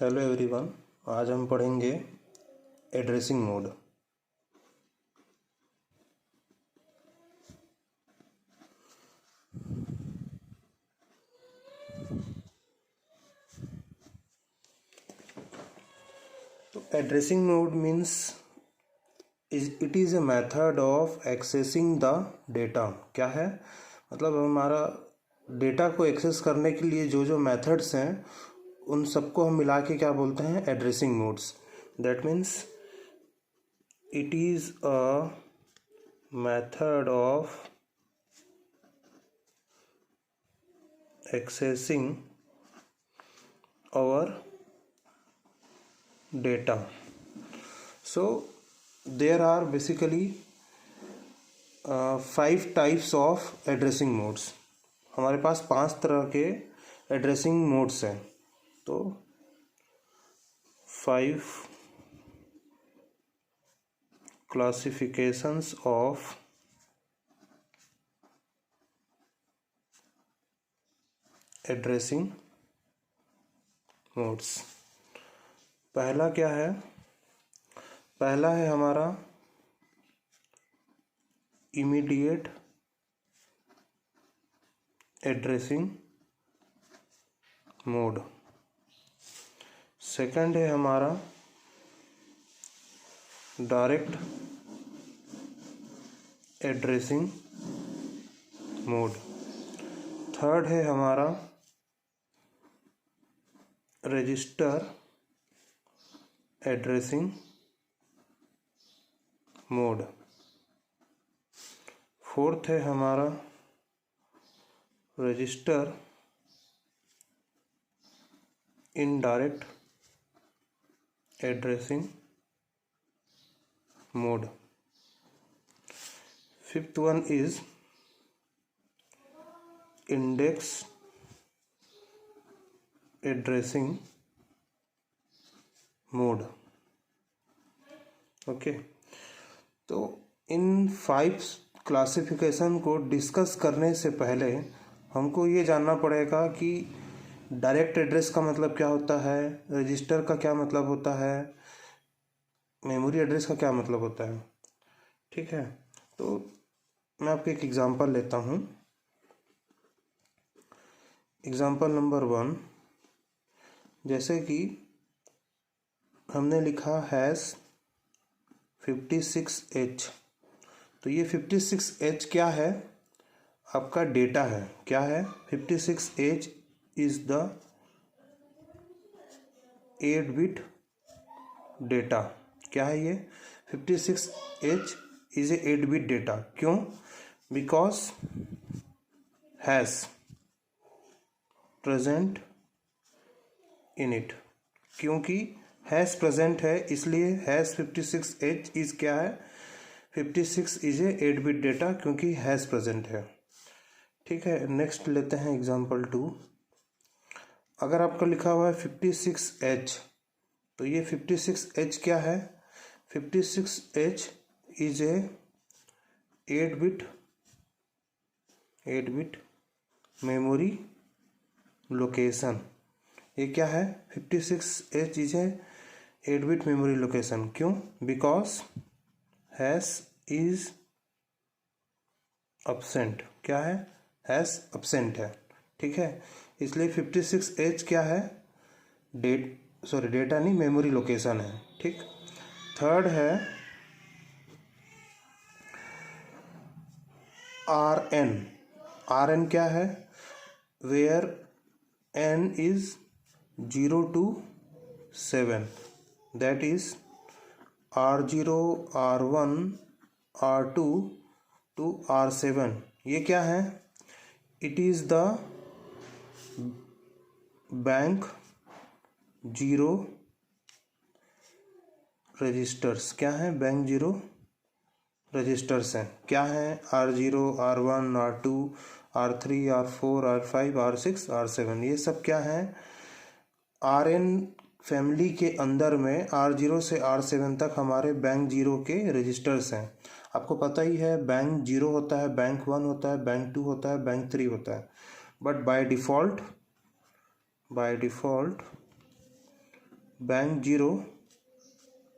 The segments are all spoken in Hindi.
Hello everyone. आज हम पढ़ेंगे एड्रेसिंग मोड। तो addressing mode means it is a method of accessing the data. क्या है मतलब हमारा डेटा को एक्सेस करने के लिए जो जो मेथड्स हैं उन सबको हम मिला के क्या बोलते हैं, addressing modes. That means it is a method of accessing our data. So there are basically 5 types of addressing modes. हमारे पास 5 तरह के एड्रेसिंग मोड्स हैं। तो 5 क्लासिफिकेशंस ऑफ एड्रेसिंग मोड्स। पहला क्या है? पहला है हमारा इमीडिएट एड्रेसिंग मोड। सेकंड है हमारा डायरेक्ट एड्रेसिंग मोड। थर्ड है हमारा रजिस्टर एड्रेसिंग मोड। फोर्थ है हमारा register indirect addressing mode. Fifth one is index addressing mode. Okay, तो इन 5 क्लासिफिकेशन को डिस्कस करने से पहले हमको ये जानना पड़ेगा कि डायरेक्ट एड्रेस का मतलब क्या होता है, रजिस्टर का क्या मतलब होता है, मेमोरी एड्रेस का क्या मतलब होता है। ठीक है, तो मैं आपको एक एग्जांपल लेता हूँ। एग्जांपल नंबर 1, जैसे कि हमने लिखा हैश 56H। तो ये 56H क्या है? आपका डेटा है। क्या है? 56H is the 8-बिट data. क्या है ये? 56H इज ए 8-बिट डेटा। क्यों? Because hash present in it. क्योंकि हैश प्रेजेंट है इसलिए हैश 56H इज क्या है? 56 इज ए 8-बिट डेटा क्योंकि हैश प्रेजेंट है। ठीक है, नेक्स्ट लेते हैं एग्जांपल 2। अगर आपका लिखा हुआ है 56H, तो ये 56H क्या है? 56H इज ए 8-बिट मेमोरी लोकेशन। ये क्या है? 56H इज ए 8-बिट मेमोरी लोकेशन। क्यों? Because hash is absent। क्या है? हैश absent है। ठीक है, इसलिए 56H क्या है? डेटा नहीं, मेमोरी लोकेशन है। ठीक। थर्ड है RN। RN क्या है? Where N is 0 to 7, that is R0, R1, R2 to R7। ये क्या है? It is the bank 0 registers. क्या है? बैंक 0 रजिस्टर्स हैं। क्या है? R0, R1, R2, R3, R4, R5, R6, R7। ये सब क्या है? RN फैमिली के अंदर में R0 से R7 तक हमारे बैंक 0 के रजिस्टर्स हैं। आपको पता ही है, बैंक 0 होता है, बैंक 1 होता है, बैंक 2 होता है, बैंक 3 होता है। But by default bank 0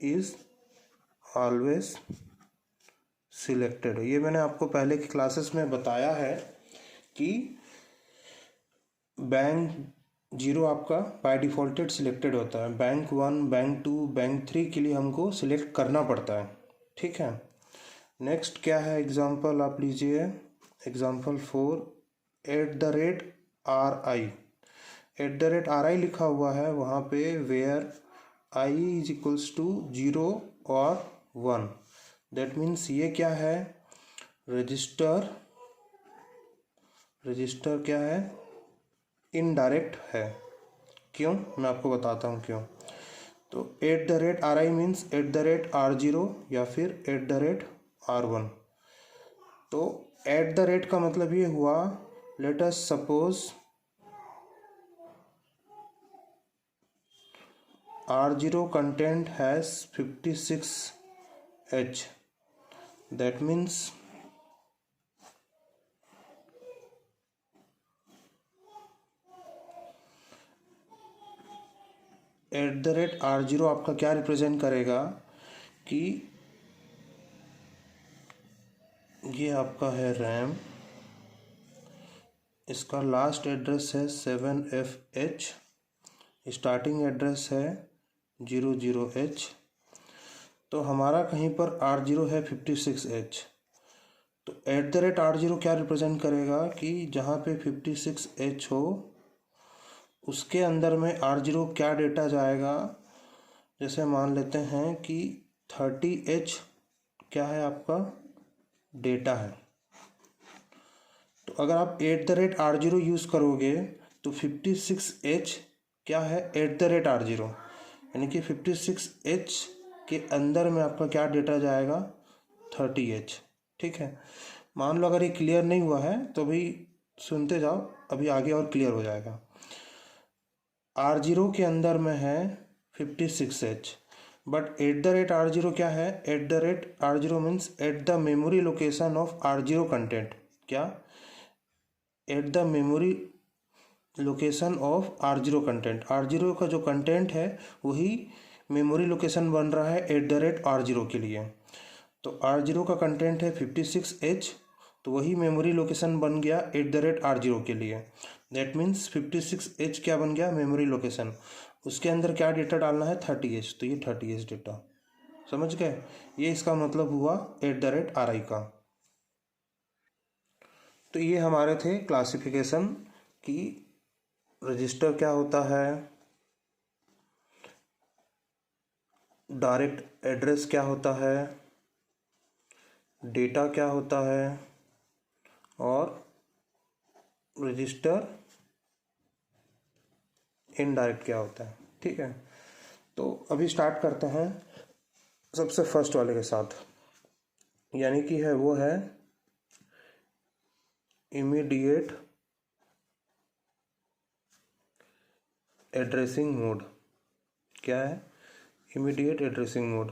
is always selected. ये मैंने आपको पहले की क्लासेस में बताया है कि बैंक 0 आपका बाय डिफ़ॉल्टेड सिलेक्टेड होता है, बैंक 1, बैंक 2, बैंक 3 के लिए हमको सिलेक्ट करना पड़ता है। ठीक है, नेक्स्ट क्या है एग्जाम्पल आप लीजिए, एग्जाम्पल 4, @RI लिखा हुआ है वहाँ पे where I is equals to 0 और 1। दैट मीन्स ये क्या है, रजिस्टर क्या है, इनडायरेक्ट है। क्यों, मैं आपको बताता हूँ क्यों। तो @RI मीन्स @R0 या फिर @R1। तो का मतलब ये हुआ, let us suppose R0 content has 56H, that means @R0 आपका क्या रिप्रेजेंट करेगा कि ये आपका है रैम, इसका लास्ट एड्रेस है 7FH, स्टार्टिंग एड्रेस है 00H, तो हमारा कहीं पर R0 है 56H। तो @R0 क्या रिप्रेजेंट करेगा कि जहाँ पे 56H हो उसके अंदर में R0 क्या डेटा जाएगा। जैसे मान लेते हैं कि 30H क्या है आपका डेटा है, तो अगर आप @R0 यूज़ करोगे तो 56H क्या है @R0, यानी कि 56H के अंदर में आपका क्या डेटा जाएगा 30H। ठीक है, मान लो अगर ये क्लियर नहीं हुआ है तो अभी सुनते जाओ, अभी आगे और क्लियर हो जाएगा। R0 के अंदर में है 56H, बट @R0 क्या है, @R0 means at the memory location of R0 content, क्या, at the memory location of R0 content. R0 का जो कंटेंट है वही मेमोरी लोकेशन बन रहा है @R0 के लिए। तो R0 का कंटेंट है 56H, तो वही मेमोरी लोकेशन बन गया @R0 के लिए। दैट मीन्स 56H क्या बन गया, मेमोरी लोकेशन। उसके अंदर क्या डेटा डालना है 30H, तो ये 30H डेटा, समझ गए। ये इसका मतलब हुआ @RI का। तो ये हमारे थे क्लासिफिकेशन कि रजिस्टर क्या होता है, डायरेक्ट एड्रेस क्या होता है, डेटा क्या होता है, और रजिस्टर इनडायरेक्ट क्या होता है। ठीक है, तो अभी स्टार्ट करते हैं सबसे फर्स्ट वाले के साथ, यानी कि है वो है इमीडिएट एड्रेसिंग मोड। क्या है, इमीडिएट एड्रेसिंग मोड।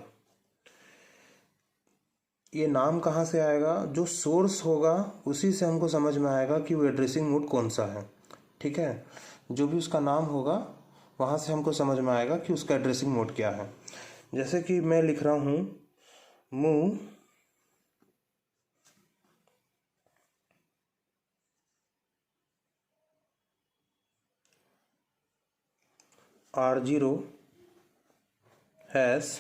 ये नाम कहाँ से आएगा, जो सोर्स होगा उसी से हमको समझ में आएगा कि वो एड्रेसिंग मोड कौन सा है। ठीक है, जो भी उसका नाम होगा वहाँ से हमको समझ में आएगा कि उसका एड्रेसिंग मोड क्या है। जैसे कि मैं लिख रहा हूँ मूव R0 हैज़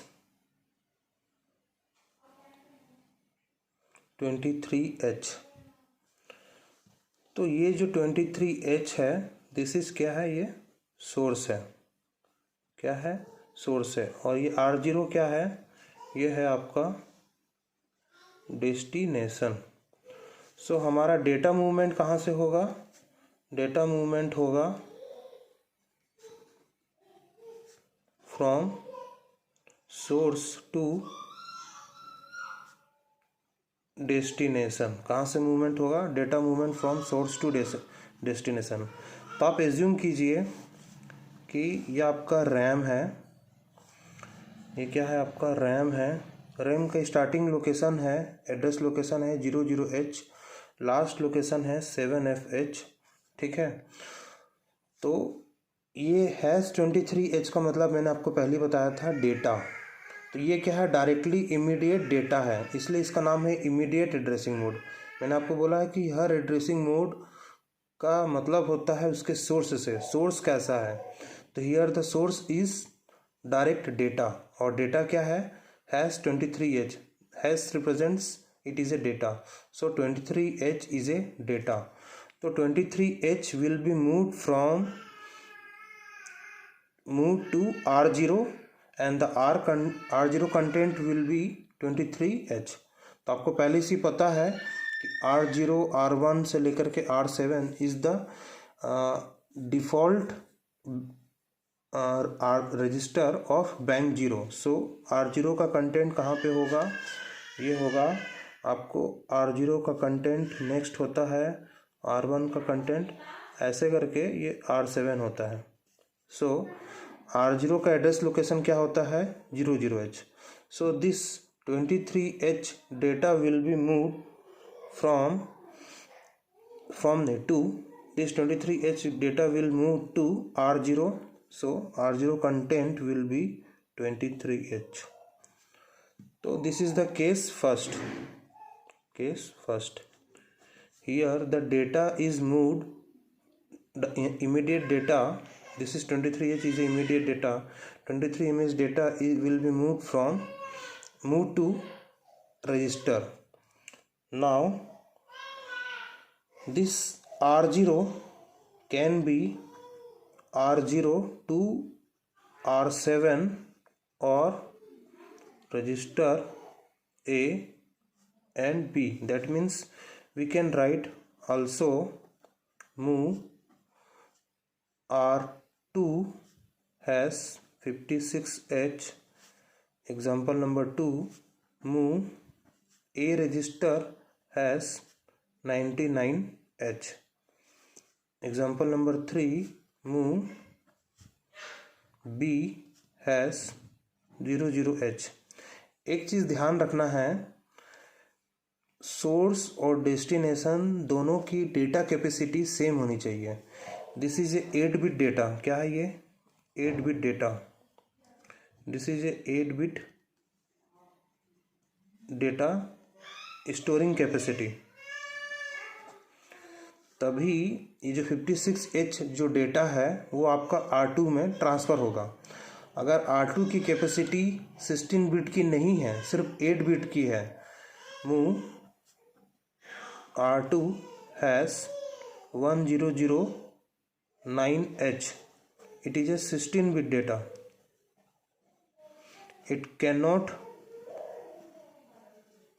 23H। तो ये जो 23H है, दिस इज क्या है, ये सोर्स है। क्या है, सोर्स है। और ये R0 क्या है, ये है आपका डेस्टिनेशन। सो हमारा डेटा मूवमेंट कहाँ से होगा, डेटा मूवमेंट होगा फ्रॉम सोर्स टू डेस्टिनेशन। कहाँ से मूवमेंट होगा, data movement from source to destination. तो आप एज्यूम कीजिए कि ये आपका रैम है, ये क्या है आपका रैम है। रैम का स्टार्टिंग लोकेशन है, एड्रेस लोकेशन है 00H, लास्ट लोकेशन है 7FH। ठीक है, तो ये हैज़ 23H का मतलब मैंने आपको पहले ही बताया था डेटा। तो ये क्या है, डायरेक्टली इमीडिएट डेटा है, इसलिए इसका नाम है इमीडिएट एड्रेसिंग मोड। मैंने आपको बोला है कि हर एड्रेसिंग मोड का मतलब होता है उसके सोर्स से, सोर्स कैसा है। तो here the source is direct data, और डेटा क्या है, has 23H, has represents it is A data, so 23H is A data. तो 23H will be moved to R0 and the R0 content will be 23H। तो आपको पहले से पता है कि R0 R1 से लेकर के R7 is the default register of bank zero. So R0 का कंटेंट कहाँ पे होगा, ये होगा आपको R0 का कंटेंट, नेक्स्ट होता है R1 का कंटेंट, ऐसे करके ये R7 होता है। सो R0 का एड्रेस लोकेशन क्या होता है, 00H। So this 23H data will be move from to this 23H data will move to R0, so R0 content will be 23H। तो this is the case first, here the data is moved, the immediate data, this is 23H is immediate data, 23 data will be moved to register. Now this R0 can be R0 to R7 or register A and B. That means we can write also move R2 has 56H. Example number 2, move A register has 99H. Example number 3, move B has 00H। एक चीज़ ध्यान रखना है, सोर्स और डेस्टिनेशन दोनों की डेटा कैपेसिटी सेम होनी चाहिए। This is a 8 bit data, क्या है ये, 8 bit data, this is a 8 bit data storing capacity. तभी ये जो 56H जो डेटा है वो आपका R2 में ट्रांसफ़र होगा। अगर R2 की कैपेसिटी 16 बिट की नहीं है, सिर्फ 8 बिट की है, move R2 has 1009H, it is a 16 bit data, it can not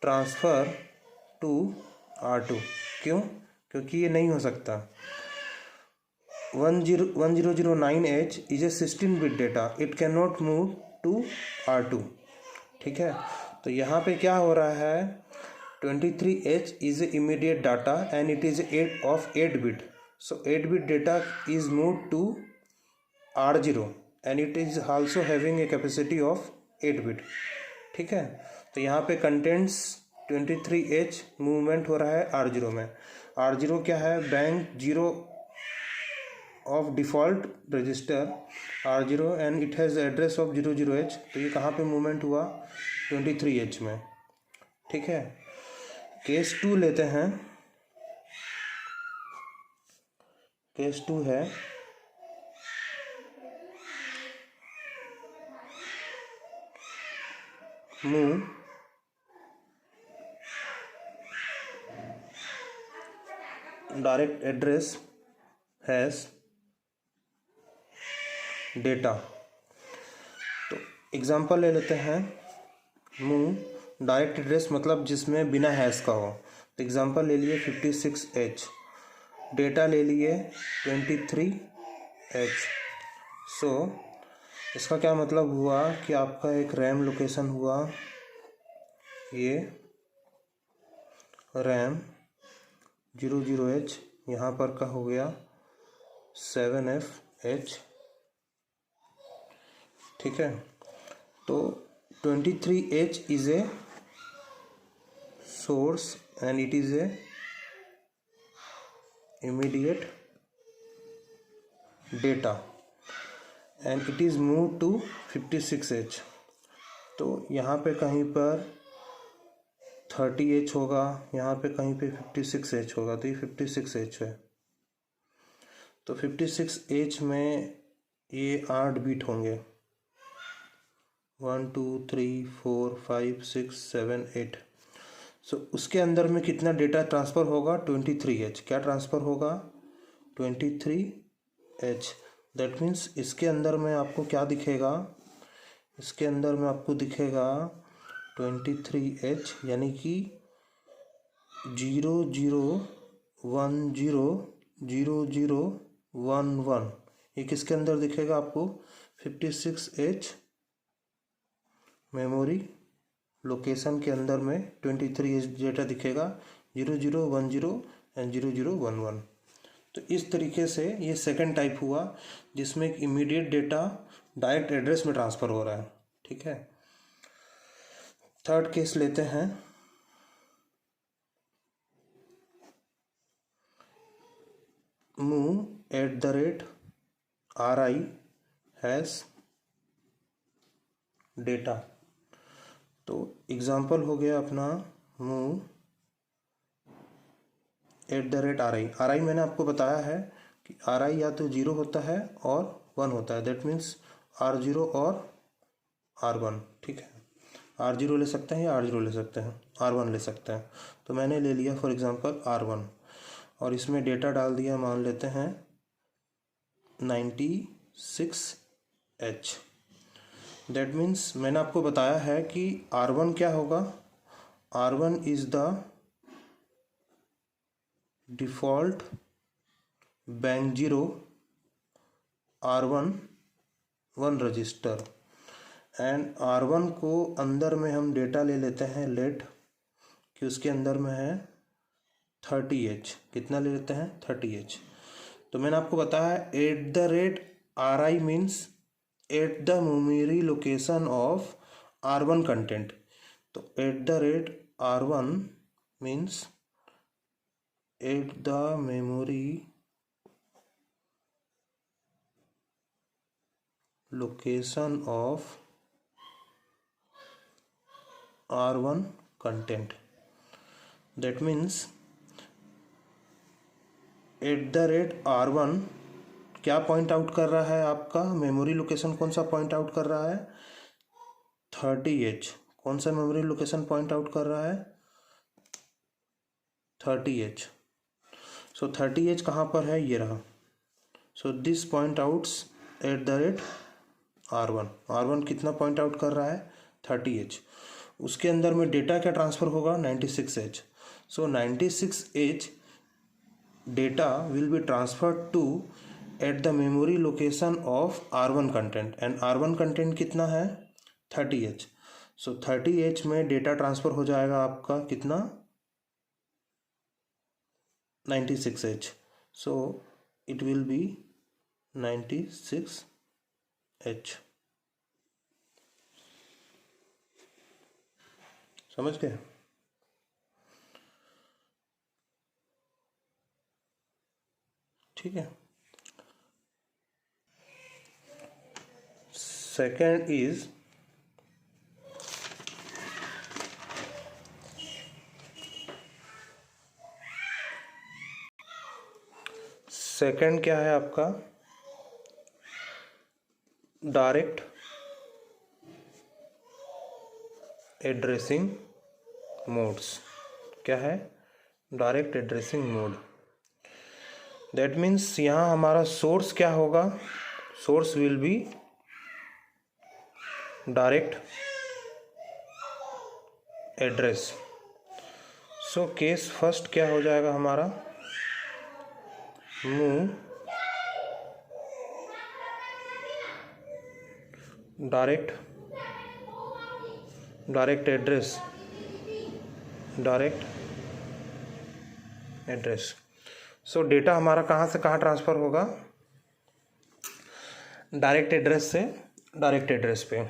transfer to R2। क्यों, क्योंकि ये नहीं हो सकता। 1009H is a 16 bit data, it can not move to R2। ठीक है, तो यहाँ पे क्या हो रहा है, 23H is a immediate data and it is 8 bit, so 8 bit data is move to R0 and it is also having a capacity of 8 bit. ठीक है, तो यहाँ पे कंटेंट्स 23H मूवमेंट हो रहा है R0 में। R0 क्या है, bank zero of default register R0 and it has address of 00H। तो ये कहाँ पे मूवमेंट हुआ, 23H में। ठीक है, केस 2 लेते हैं। केस 2 है move direct address has data. तो एग्जांपल ले लेते हैं, मूव डायरेक्ट एड्रेस मतलब जिसमें बिना हैश का हो। तो एग्जांपल ले लिए 56H, डेटा ले लिए 23H। सो इसका क्या मतलब हुआ कि आपका एक रैम लोकेशन हुआ, ये रैम 00H, यहाँ पर का हो गया 7FH। ठीक है, तो 23H is a source and it is a immediate data. And it is move to 56H। तो यहाँ पे कहीं पर 30H होगा, यहाँ पे कहीं पे 56H होगा, तो ये 56H है। तो 56H में ये 8 बीट होंगे, 1 2 3 4 5 6 7 8। सो उसके अंदर में कितना डेटा ट्रांसफ़र होगा? 23H। क्या ट्रांसफ़र होगा? 23H। दैट मीन्स इसके अंदर में आपको क्या दिखेगा? इसके अंदर में आपको दिखेगा 23H, यानी कि 00100011। ये किसके अंदर दिखेगा आपको? 56H मेमोरी लोकेशन के अंदर में 23H डेटा दिखेगा, 0010 एंड 0011। तो इस तरीके से ये सेकंड टाइप हुआ जिसमें इमीडिएट डेटा डायरेक्ट एड्रेस में ट्रांसफ़र हो रहा है। ठीक है, थर्ड केस लेते हैं। Move @RI has data. तो एग्जाम्पल हो गया अपना मूव @RI। मैंने आपको बताया है कि RI या तो 0 होता है और 1 होता है, दैट मीन्स R0 और R1। ठीक है, R0 ले सकते हैं या R0 ले सकते हैं, R1 ले सकते हैं। तो मैंने ले लिया फॉर एग्जांपल R1 और इसमें डेटा डाल दिया, मान लेते हैं 96H। दैट मीन्स मैंने आपको बताया है कि R1 क्या होगा? R1 is the default bank 0 R1 1 register, and R1 को अंदर में हम डेटा ले लेते हैं लेट कि उसके अंदर में है 30H। कितना ले लेते हैं? 30H। तो मैंने आपको बताया @RI means at the memory location of R1 content. तो @R1 means at the memory location of R1 content. That means @R1 क्या पॉइंट आउट कर रहा है? आपका मेमोरी लोकेशन कौन सा पॉइंट आउट कर रहा है? 30H। कौन सा मेमोरी लोकेशन पॉइंट आउट कर रहा है? 30H। सो 30H कहाँ पर है? ये रहा। So this point outs @R1। R1 कितना पॉइंट आउट कर रहा है? 30H। उसके अंदर में डेटा क्या ट्रांसफ़र होगा? 96H। So 96H data will be transferred to at the memory location of R1 content, and R1 content कितना है? 30H। सो 30H में डेटा ट्रांसफ़र हो जाएगा आपका कितना? 96H। So it will be 96H। समझ गए? ठीक है। सेकेंड इज सेकेंड क्या है आपका? Direct addressing modes. क्या है? Direct addressing mode. That means यहाँ हमारा सोर्स क्या होगा? Source will be direct address. So case first क्या हो जाएगा हमारा? Move direct address. सो डेटा हमारा कहाँ से कहाँ ट्रांसफ़र होगा? डायरेक्ट एड्रेस से डायरेक्ट एड्रेस पे।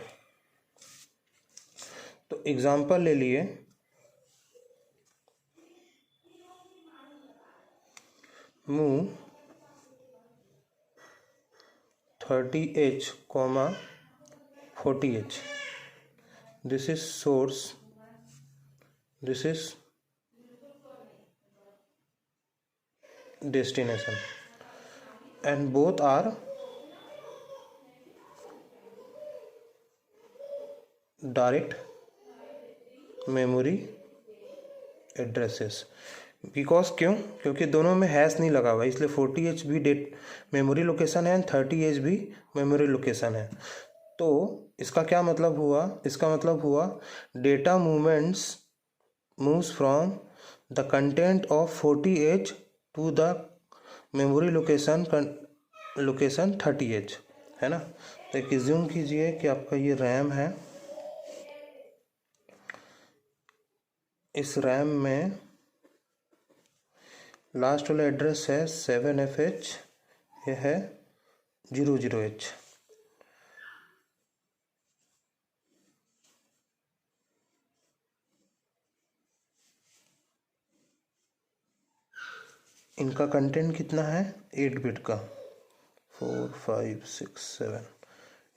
तो एग्जांपल ले लिए, move 30H, 40H. This is source, this is destination, and both are direct memory addresses. Because क्योंकि दोनों में हैश नहीं लगा हुआ, इसलिए 40H भी डेट मेमोरी लोकेशन है एंड 30H भी मेमोरी लोकेशन है. तो इसका क्या मतलब हुआ? इसका मतलब हुआ data moves from the content of 40H to the memory location 30H, है ना. तो एक एज्यूम कीजिए कि आपका ये रैम है. इस रैम में लास्ट वाला एड्रेस है 7FH, ये है 00H. इनका कंटेंट कितना है? 8 बिट का. 4 5 6 7.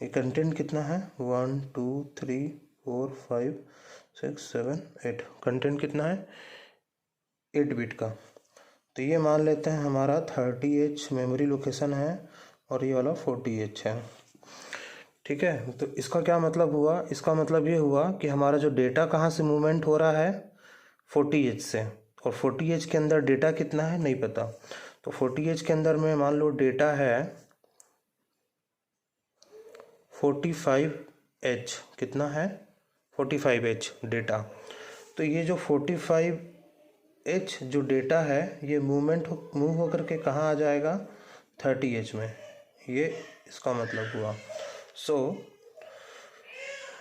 ये कंटेंट कितना है? 1 2 3 4 5 6 7 8. कंटेंट कितना है? 8 बिट का. तो ये मान लेते हैं हमारा 30H मेमोरी लोकेशन है और ये वाला 40H है. ठीक है. तो इसका क्या मतलब हुआ? इसका मतलब ये हुआ कि हमारा जो डेटा कहाँ से मूवमेंट हो रहा है? 40H से. और 40H के अंदर डेटा कितना है नहीं पता. तो 40H के अंदर में मान लो डेटा है 45H. कितना है? 45H data. तो ये जो 45H जो डेटा है ये मूव होकर के कहाँ आ जाएगा? 30H में. ये इसका मतलब हुआ. सो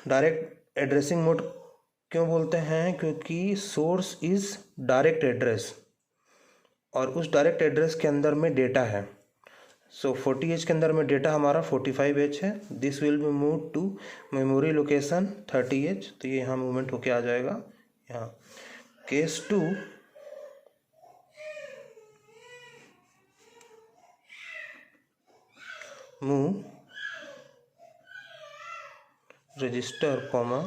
डायरेक्ट एड्रेसिंग मोड क्यों बोलते हैं? क्योंकि सोर्स इज डायरेक्ट एड्रेस और उस डायरेक्ट एड्रेस के अंदर में डेटा है. सो 40H के अंदर में डेटा हमारा 45H है. This will be move to memory location 30H. तो ये यहाँ मूवमेंट होके आ जाएगा यहाँ. Case 2, move register comma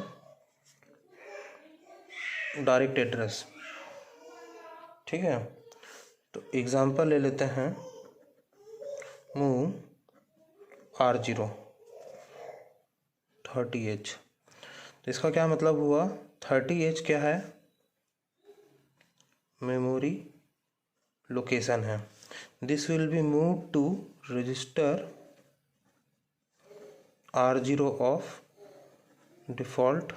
direct address. ठीक है. तो एग्जांपल ले लेते हैं. Move R0 30H. तो इसका क्या मतलब हुआ? 30H क्या है? मेमोरी लोकेशन है. This will be move to register R0 of default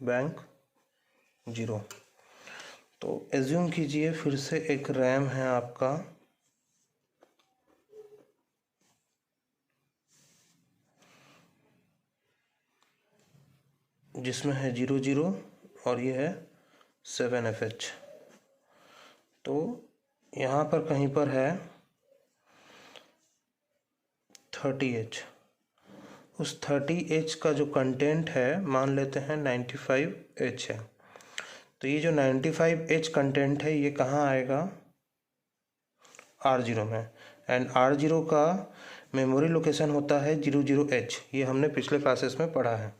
bank 0. तो एज्यूम कीजिए फिर से एक रैम है आपका जिसमें है 00 और ये है 7FH. तो यहाँ पर कहीं पर है 30H. उस 30H का जो कंटेंट है मान लेते हैं 95H है. तो ये जो 95H कंटेंट है ये कहाँ आएगा? R0 में. एंड R0 का मेमोरी लोकेशन होता है 00H. ये हमने पिछले क्लासेस में पढ़ा है.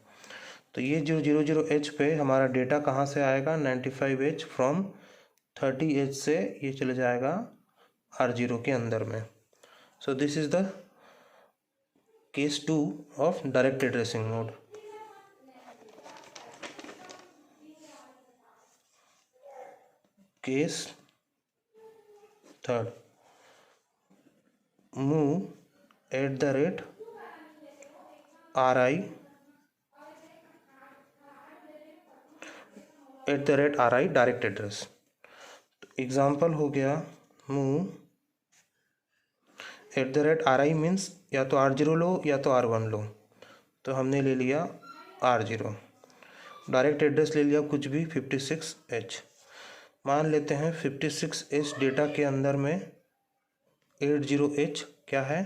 तो ये जो 00H पे हमारा डेटा कहाँ से आएगा? 95H फ्रॉम 30H से ये चले जाएगा R0 के अंदर में. So this is the case 2 of direct addressing mode. Case 3, move @RI direct address. Example हो गया मूव @RI मीन्स या तो R0 लो या तो R1 लो. तो हमने ले लिया R0. डायरेक्ट एड्रेस ले लिया कुछ भी 56H. मान लेते हैं 56H डेटा के अंदर में 80H क्या है?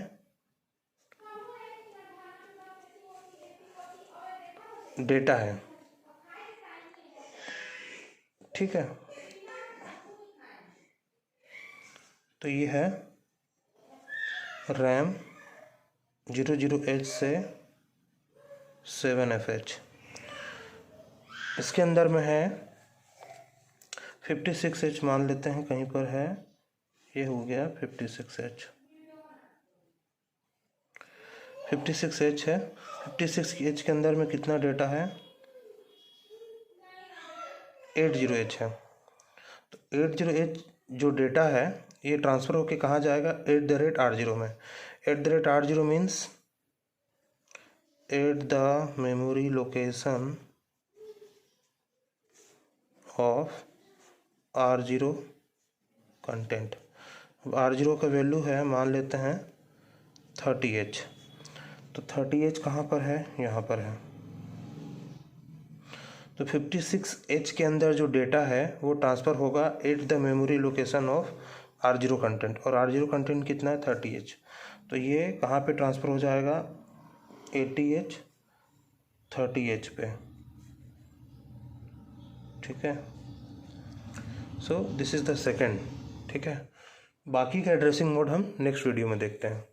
डेटा है. ठीक है. तो ये है रैम 00H से 7FH। इसके अंदर में है 56H मान लेते हैं, कहीं पर है, ये हो गया 56H। 56H है। 56H के अंदर में कितना डेटा है? 80H है। तो 80H जो डेटा है ये ट्रांसफ़र होके कहाँ जाएगा? @R0 में। @R0 means at the memory location of R0 content. अब R0 का वैल्यू है, मान लेते हैं 30H। तो 30H कहाँ पर है? यहाँ पर है। तो 56H के अंदर जो डेटा है वो ट्रांसफ़र होगा eight the memory location of R0 content, और R0 कंटेंट कितना है? 30H। तो ये कहाँ पे ट्रांसफ़र हो जाएगा? 80H 30H पे। ठीक है, so this is the second. ठीक है, बाकी का एड्रेसिंग मोड हम नेक्स्ट वीडियो में देखते हैं।